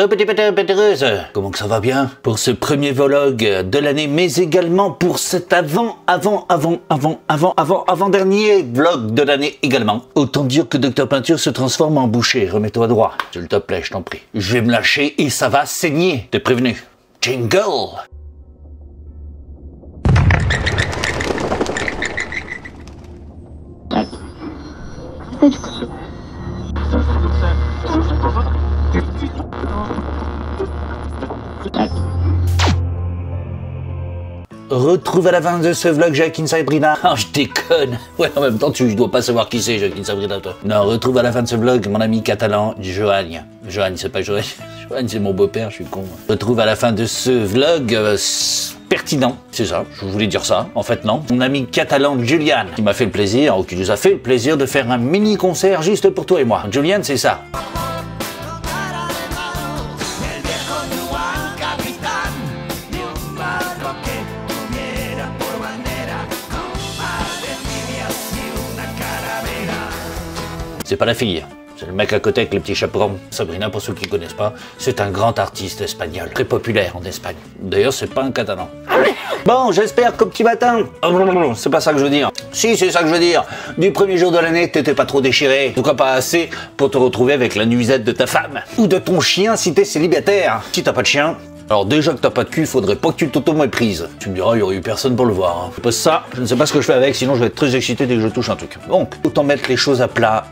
petit pétereuse. Comment que ça va bien pour ce premier vlog de l'année, mais également pour cet avant-dernier vlog de l'année également. Autant dire que Dr Peinture se transforme en boucher. Remets-toi droit, s'il te plaît, je t'en prie. Je vais me lâcher et ça va saigner. T'es prévenu. Jingle. Retrouve à la fin de ce vlog Joaquin Sabrina. Oh, je déconne. Ouais, en même temps, tu dois pas savoir qui c'est, Joaquin Sabrina, toi. Non, retrouve à la fin de ce vlog mon ami catalan, Joan. Joan, c'est pas Joan. Joan, c'est mon beau-père, je suis con. Retrouve à la fin de ce vlog pertinent, c'est ça, je voulais dire ça, en fait non. Mon ami catalan Julian, qui m'a fait le plaisir, ou qui nous a fait le plaisir de faire un mini-concert juste pour toi et moi. Julian, c'est ça. C'est pas la fille, c'est le mec à côté avec les petits chaperons. Sabrina, pour ceux qui connaissent pas, c'est un grand artiste espagnol, très populaire en Espagne. D'ailleurs, c'est pas un catalan. Bon, j'espère qu'au petit matin... c'est pas ça que je veux dire. Si, c'est ça que je veux dire. Du premier jour de l'année, t'étais pas trop déchiré. En tout cas, pas assez pour te retrouver avec la nuisette de ta femme. Ou de ton chien si t'es célibataire. Si t'as pas de chien... Alors déjà que t'as pas de cul, faudrait pas que tu t'auto-méprises. Tu me diras, il y aurait eu personne pour le voir. Hein. Ça, je ne sais pas ce que je fais avec, sinon je vais être très excité dès que je touche un truc. Donc, autant mettre les choses à plat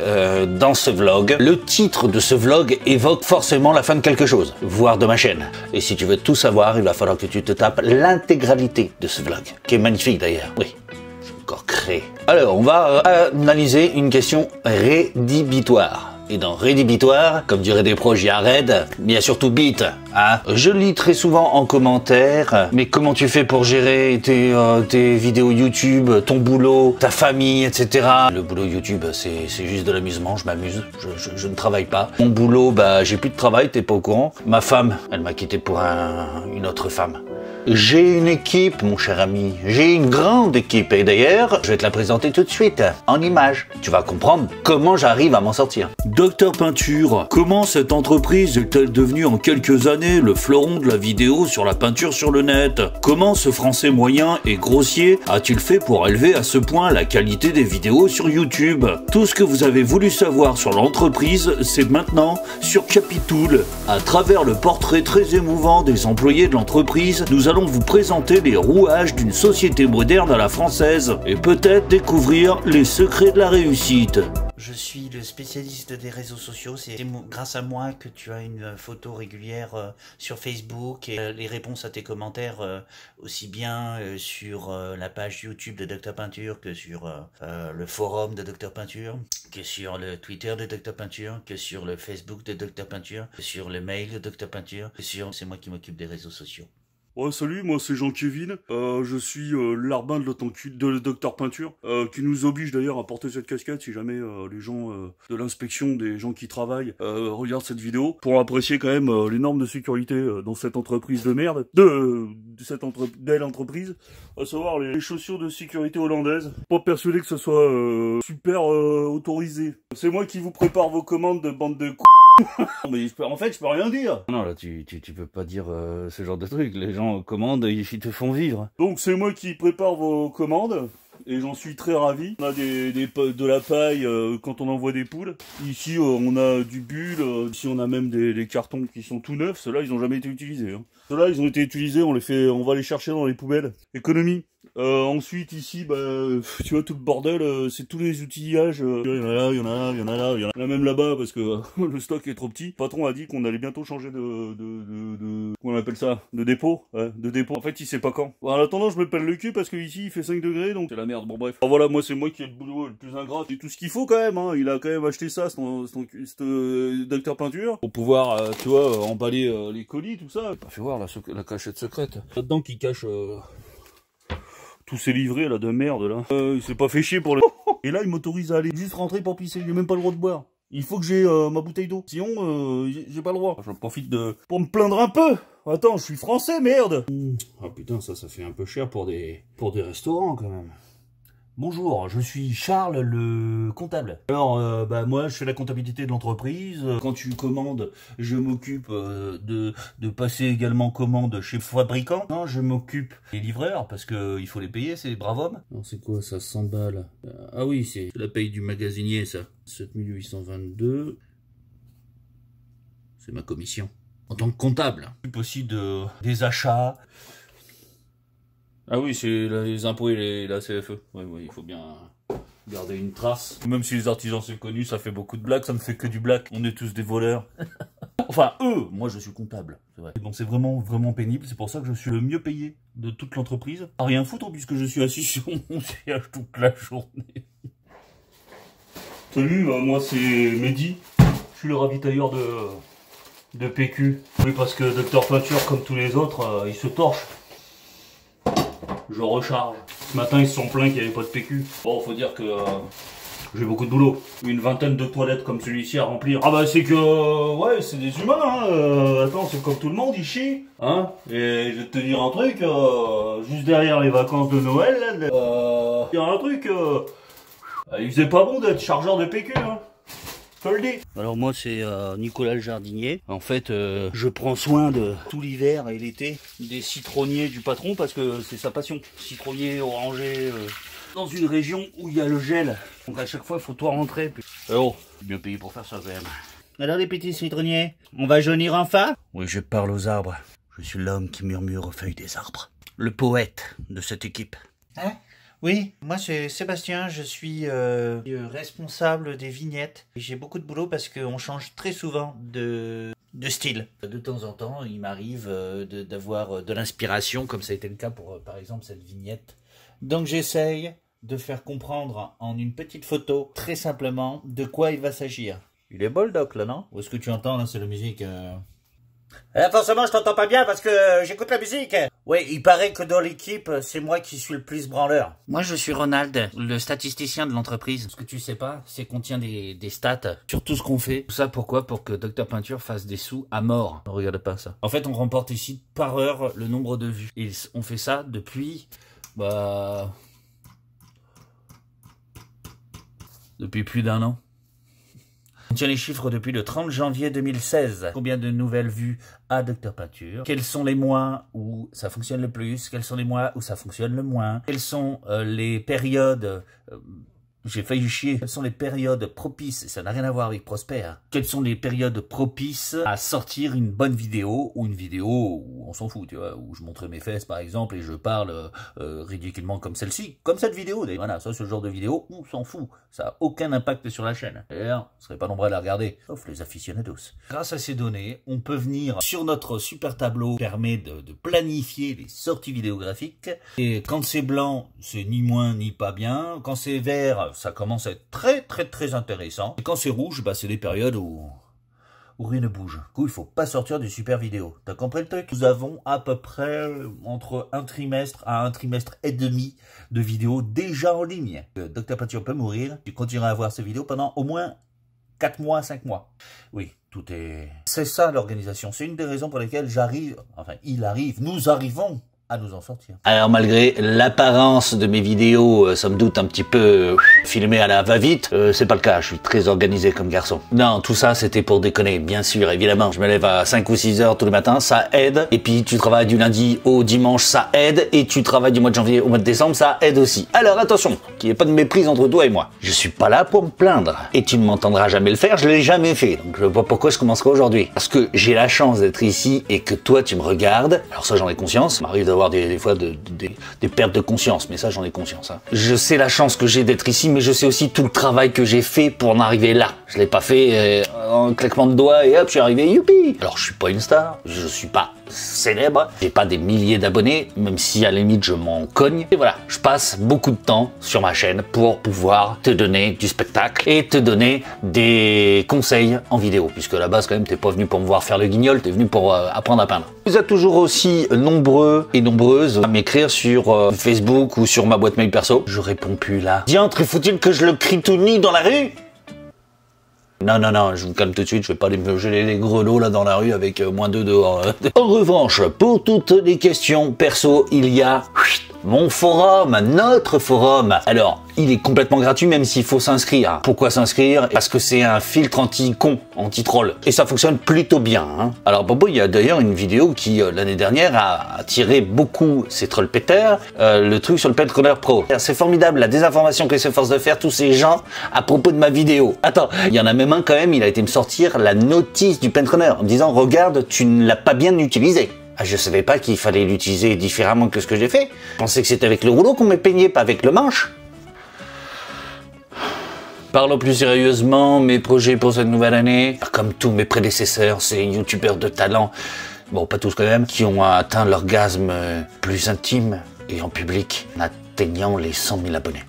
dans ce vlog. Le titre de ce vlog évoque forcément la fin de quelque chose, voire de ma chaîne. Et si tu veux tout savoir, il va falloir que tu te tapes l'intégralité de ce vlog, qui est magnifique d'ailleurs. Oui, j'ai encore créé. Alors, on va analyser une question rédhibitoire. Et dans rédhibitoire, comme dirait des proches, il y a raid, mais il y a surtout bit. Hein. Je lis très souvent en commentaire, mais comment tu fais pour gérer tes vidéos YouTube, ton boulot, ta famille, etc. Le boulot YouTube, c'est juste de l'amusement, je m'amuse, je ne travaille pas. Mon boulot, bah j'ai plus de travail, t'es pas au courant. Ma femme, elle m'a quitté pour une autre femme. J'ai une équipe, mon cher ami, j'ai une grande équipe et d'ailleurs, je vais te la présenter tout de suite, en images. Tu vas comprendre comment j'arrive à m'en sortir. Dr Peinture, comment cette entreprise est-elle devenue en quelques années le fleuron de la vidéo sur la peinture sur le net? Comment ce français moyen et grossier a-t-il fait pour élever à ce point la qualité des vidéos sur YouTube? Tout ce que vous avez voulu savoir sur l'entreprise, c'est maintenant sur Capitool. À travers le portrait très émouvant des employés de l'entreprise, nous allons vous présenter les rouages d'une société moderne à la française et peut-être découvrir les secrets de la réussite. Je suis le spécialiste des réseaux sociaux, c'est grâce à moi que tu as une photo régulière sur Facebook et les réponses à tes commentaires aussi bien sur la page YouTube de Dr Peinture que sur le forum de Dr Peinture, que sur le Twitter de Dr Peinture, que sur le Facebook de Dr Peinture, que sur le mail de Dr Peinture, c'est moi qui m'occupe des réseaux sociaux. Ouais, salut, moi c'est Jean-Kevin, je suis l'arbin de Dr Peinture, qui nous oblige d'ailleurs à porter cette casquette si jamais les gens de l'inspection des gens qui travaillent regardent cette vidéo, pour apprécier quand même les normes de sécurité dans cette entreprise de merde, de cette belle entreprise, à savoir les chaussures de sécurité hollandaises. Pas persuadé que ce soit super autorisé. C'est moi qui vous prépare vos commandes de bande de mais en fait je peux rien dire. Non là tu peux pas dire ce genre de truc, les gens commandent, ils te font vivre. Donc c'est moi qui prépare vos commandes et j'en suis très ravi. On a de la paille quand on envoie des poules. Ici on a du bulle, ici on a même des cartons qui sont tout neufs. Ceux-là ils ont jamais été utilisés. Hein. Ceux-là ils ont été utilisés, on va les chercher dans les poubelles. Économie. Ensuite ici, bah, tu vois tout le bordel, c'est tous les outillages. Il y en a là, il y en a là, il y en a là, il y en a même là-bas parce que le stock est trop petit. Le patron a dit qu'on allait bientôt changer comment on appelle ça, de dépôt, ouais, de dépôt. En fait, il sait pas quand. Bon, en attendant, je me pèle le cul parce que ici il fait 5 degrés, donc c'est la merde. Bon bref. Alors, voilà, moi c'est moi qui ai le boulot le plus ingrat. C'est tout ce qu'il faut quand même. Hein. Il a quand même acheté ça, ce Dr Peinture, pour pouvoir, tu vois, emballer les colis, tout ça. Fais voir la cachette secrète. Là-dedans qui cache. Tous ces livrets là de merde là. Il s'est pas fait chier pour le... Et là il m'autorise à aller juste rentrer pour pisser, j'ai même pas le droit de boire. Il faut que j'ai ma bouteille d'eau, sinon j'ai pas le droit. J'en profite pour me plaindre un peu. Attends, je suis français, merde. Ah putain, ça fait un peu cher pour des restaurants quand même. Bonjour, je suis Charles, le comptable. Alors, moi, je fais la comptabilité de l'entreprise. Quand tu commandes, je m'occupe de passer également commande chez fabricant. Non, je m'occupe des livreurs, parce que il faut les payer, ces braves hommes. Non, c'est quoi ça, 100 balles? Ah oui, c'est la paye du magasinier, ça. 7822. C'est ma commission. En tant que comptable. Je m'occupe aussi des achats. Ah oui, c'est les impôts et la CFE. Oui, il faut bien garder une trace. Même si les artisans c'est connu, ça fait beaucoup de blagues, ça ne fait que du blague. On est tous des voleurs. Enfin, eux, moi je suis comptable, c'est vrai. Donc c'est vraiment pénible, c'est pour ça que je suis le mieux payé de toute l'entreprise. À rien foutre puisque je suis assis sur mon siège toute la journée. Salut, moi c'est Mehdi. Je suis le ravitailleur de PQ. Oui, parce que Dr Peinture, comme tous les autres, il se torche. Je recharge. Ce matin, ils se sont plaints qu'il n'y avait pas de PQ. Bon, faut dire que j'ai beaucoup de boulot. Une vingtaine de toilettes comme celui-ci à remplir. Ah bah c'est que, ouais, c'est des humains, hein. Attends, c'est comme tout le monde, ils chient. Hein. Et je vais te dire un truc, juste derrière les vacances de Noël, il y a un truc, il faisait pas bon d'être chargeur de PQ, hein. Alors moi c'est Nicolas le jardinier. En fait je prends soin de tout l'hiver et l'été des citronniers du patron parce que c'est sa passion. Citronnier, oranger, dans une région où il y a le gel. Donc à chaque fois il faut tout rentrer. Alors, je suis bien payé pour faire ça quand même. Alors les petits citronniers, on va jaunir enfin? Oui, je parle aux arbres. Je suis l'homme qui murmure aux feuilles des arbres. Le poète de cette équipe. Hein? Oui, moi c'est Sébastien, je suis responsable des vignettes. J'ai beaucoup de boulot parce qu'on change très souvent de style. De temps en temps, il m'arrive d'avoir de l'inspiration, comme ça a été le cas pour par exemple cette vignette. Donc j'essaye de faire comprendre en une petite photo, très simplement, de quoi il va s'agir. Il est beau le doc là, non? Ou est-ce que tu entends là, c'est la musique forcément, je t'entends pas bien parce que j'écoute la musique. Oui, il paraît que dans l'équipe, c'est moi qui suis le plus branleur. Moi, je suis Ronald, le statisticien de l'entreprise. Ce que tu sais pas, c'est qu'on tient des stats sur tout ce qu'on fait. Tout ça pourquoi? Pour que Dr Peinture fasse des sous à mort. Ne regarde pas ça. En fait, on remporte ici par heure le nombre de vues. Et on fait ça depuis... depuis plus d'1 an. On tient les chiffres depuis le 30 janvier 2016. Combien de nouvelles vues à Dr Peinture? Quels sont les mois où ça fonctionne le plus? Quels sont les mois où ça fonctionne le moins? Quelles sont les périodes... j'ai failli chier. Quelles sont les périodes propices? Ça n'a rien à voir avec Prosper. Quelles sont les périodes propices à sortir une bonne vidéo ou une vidéo où on s'en fout, tu vois, où je montre mes fesses par exemple et je parle ridiculement comme celle-ci, comme cette vidéo. Voilà, ça, ce genre de vidéo, on s'en fout. Ça n'a aucun impact sur la chaîne. D'ailleurs, ce serait pas nombreux à la regarder, sauf les aficionados. Grâce à ces données, on peut venir sur notre super tableau, qui permet de planifier les sorties vidéographiques. Et quand c'est blanc, c'est ni moins ni pas bien. Quand c'est vert, ça commence à être très intéressant. Et quand c'est rouge, c'est des périodes où rien ne bouge. Du coup, il faut pas sortir des super vidéos. T'as compris le truc? Nous avons à peu près entre un trimestre à un trimestre et demi de vidéos déjà en ligne. Dr Peinture peut mourir. Tu continueras à voir ces vidéos pendant au moins 4 mois, 5 mois. Oui, tout est... C'est ça l'organisation. C'est une des raisons pour lesquelles nous arrivons à nous en sortir. Alors malgré l'apparence de mes vidéos, somme toute un petit peu filmées à la va-vite, c'est pas le cas, je suis très organisé comme garçon. Non, tout ça c'était pour déconner, bien sûr, évidemment. Je me lève à 5 ou 6 heures tous les matins, ça aide. Et puis tu travailles du lundi au dimanche, ça aide. Et tu travailles du mois de janvier au mois de décembre, ça aide aussi. Alors attention, qu'il n'y ait pas de méprise entre toi et moi. Je suis pas là pour me plaindre. Et tu ne m'entendras jamais le faire, je l'ai jamais fait. Donc je vois pas pourquoi je commencerai aujourd'hui. Parce que j'ai la chance d'être ici et que toi tu me regardes. Alors ça j'en ai conscience, ça m'arrive d'avoir des fois des pertes de conscience, mais ça j'en ai conscience. Hein. Je sais la chance que j'ai d'être ici, mais je sais aussi tout le travail que j'ai fait pour en arriver là. Je l'ai pas fait en claquement de doigts et hop, je suis arrivé, youpi. Alors je suis pas une star, je suis pas célèbre, j'ai pas des milliers d'abonnés, même si à la limite je m'en cogne. Et voilà, je passe beaucoup de temps sur ma chaîne pour pouvoir te donner du spectacle et te donner des conseils en vidéo, puisque à la base quand même t'es pas venu pour me voir faire le guignol, t'es venu pour apprendre à peindre. Vous êtes toujours aussi nombreux et nombreuses à m'écrire sur Facebook ou sur ma boîte mail perso. Je réponds plus là. Diantre, faut-il que je le crie tout nu dans la rue? Non, je vous calme tout de suite, je vais pas aller me geler les grelots là dans la rue avec -2 dehors. En revanche, pour toutes les questions perso, il y a mon forum, notre forum. Alors, il est complètement gratuit même s'il faut s'inscrire. Pourquoi s'inscrire? Parce que c'est un filtre anti-con, anti-troll. Et ça fonctionne plutôt bien. Hein. Alors, Bobo, il y a d'ailleurs une vidéo qui, l'année dernière, a attiré beaucoup ces trolls péteurs, le truc sur le Pentrunner Pro. C'est formidable la désinformation que s'efforcent de faire tous ces gens à propos de ma vidéo. Attends, il y en a même un quand même, il a été me sortir la notice du Pentrunner en me disant « Regarde, tu ne l'as pas bien utilisé ». Ah, je savais pas qu'il fallait l'utiliser différemment que ce que j'ai fait. Je pensais que c'était avec le rouleau qu'on me peignait, pas avec le manche. Parlons plus sérieusement, mes projets pour cette nouvelle année. Comme tous mes prédécesseurs, ces youtubeurs de talent, bon pas tous quand même, qui ont atteint l'orgasme plus intime et en public, en atteignant les 100 000 abonnés.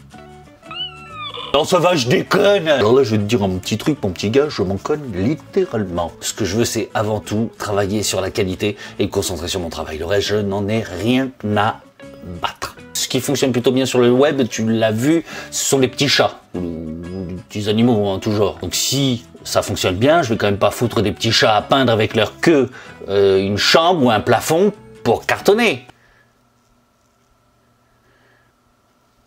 Non, ça va, je déconne. Alors là, je vais te dire un petit truc, mon petit gars, je m'en conne littéralement. Ce que je veux, c'est avant tout travailler sur la qualité et concentrer sur mon travail. Le reste, je n'en ai rien à battre. Ce qui fonctionne plutôt bien sur le web, tu l'as vu, ce sont les petits chats, ou les petits animaux en tout genre. Donc si ça fonctionne bien, je vais quand même pas foutre des petits chats à peindre avec leur queue une chambre ou un plafond pour cartonner.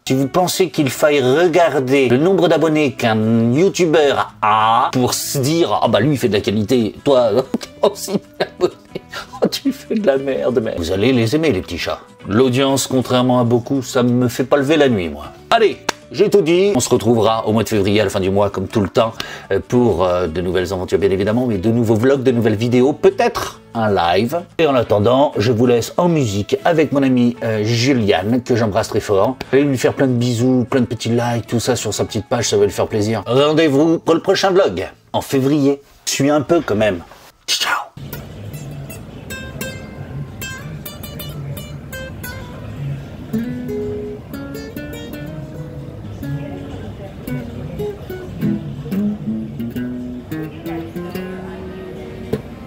Si vous pensez qu'il faille regarder le nombre d'abonnés qu'un youtubeur a pour se dire « Ah bah lui il fait de la qualité, toi aussi abonné, oh, tu fais de la merde mec », vous allez les aimer les petits chats. L'audience, contrairement à beaucoup, ça me fait pas lever la nuit moi. Allez, j'ai tout dit, on se retrouvera au mois de février à la fin du mois comme tout le temps pour de nouvelles aventures bien évidemment, mais de nouveaux vlogs, de nouvelles vidéos, peut-être un live. Et en attendant, je vous laisse en musique avec mon ami Juliane, que j'embrasse très fort. Allez lui faire plein de bisous, plein de petits likes, tout ça sur sa petite page, ça va lui faire plaisir. Rendez-vous pour le prochain vlog, en février. Je suis un peu quand même. Ciao.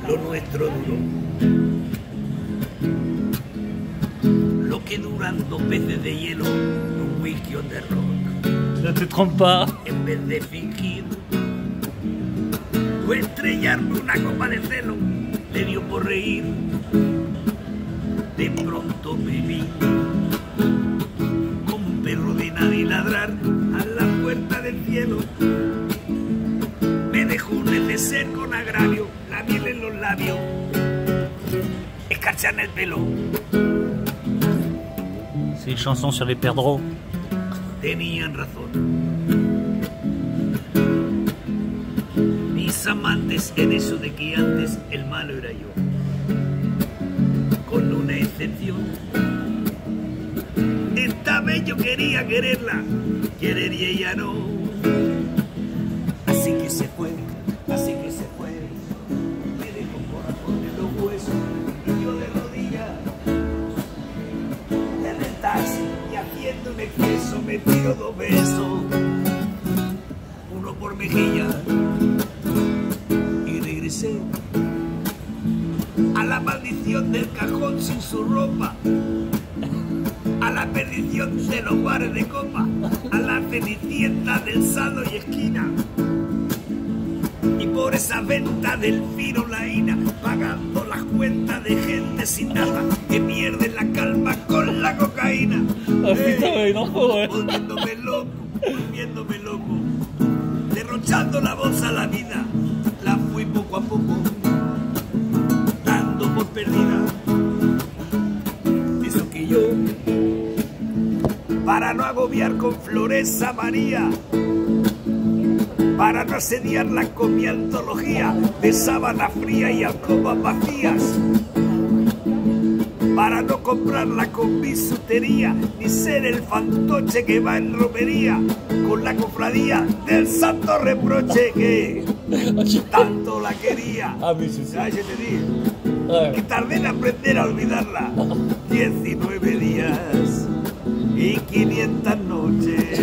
Lo nuestro duró lo que duran 2 peces de hielo, un whisky on the rock. Ne te trompe pas. En vez de fingir o estrellarme una copa de celo, le dio por reír. De pronto me vi como un perro de nadie ladrar a la puerta del cielo. Me dejó un neceser con agravio, la miel en los labios, escarcha en el pelo. C'est une chanson sur les perdreaux. Tenían razón mis amantes en eso de que antes el malo era yo, con una excepción. Esta vez yo quería quererla, querer y ella no. Así que se fue, así que se fue. Me dejó corazón en los huesos y yo de rodillas en el taxi y haciendo un exceso me tiro 2 besos, uno por mejilla, y regresé a la maldición del cajón sin su ropa, a la perdición de los bares de copa, a la cenicienta del saldo y esquina, y por esa venta del fino laína, pagando las cuentas de gente sin nada que pierde la calma con la cocaína. Volviéndome loco, derrochando la bolsa a la vida, la fui poco a poco dando por perdida. Eso que yo, para no agobiar con flores a María, para no asediarla con mi antología de sábana fría y alcobas vacías, para no comprarla con bisutería, ni ser el fantoche que va en romería con la cofradía del santo reproche que tanto la quería. ¿Sabes qué te digo? Que tardé en aprender a olvidarla 19 días y 500 noches.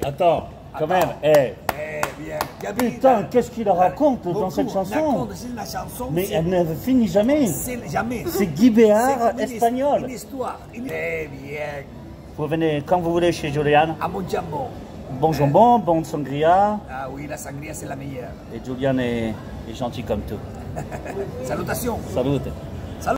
Attends, quand même, putain, qu'est-ce qu'il raconte dans cette chanson? Mais elle ne finit jamais. C'est Guy Béard espagnol. Une histoire. Bien. Vous venez quand vous voulez chez Julian. À mon jambon. Bon jambon, bon sangria. Ah oui, la sangria c'est la meilleure. Et Julian est gentil comme tout. Salutations. Salute.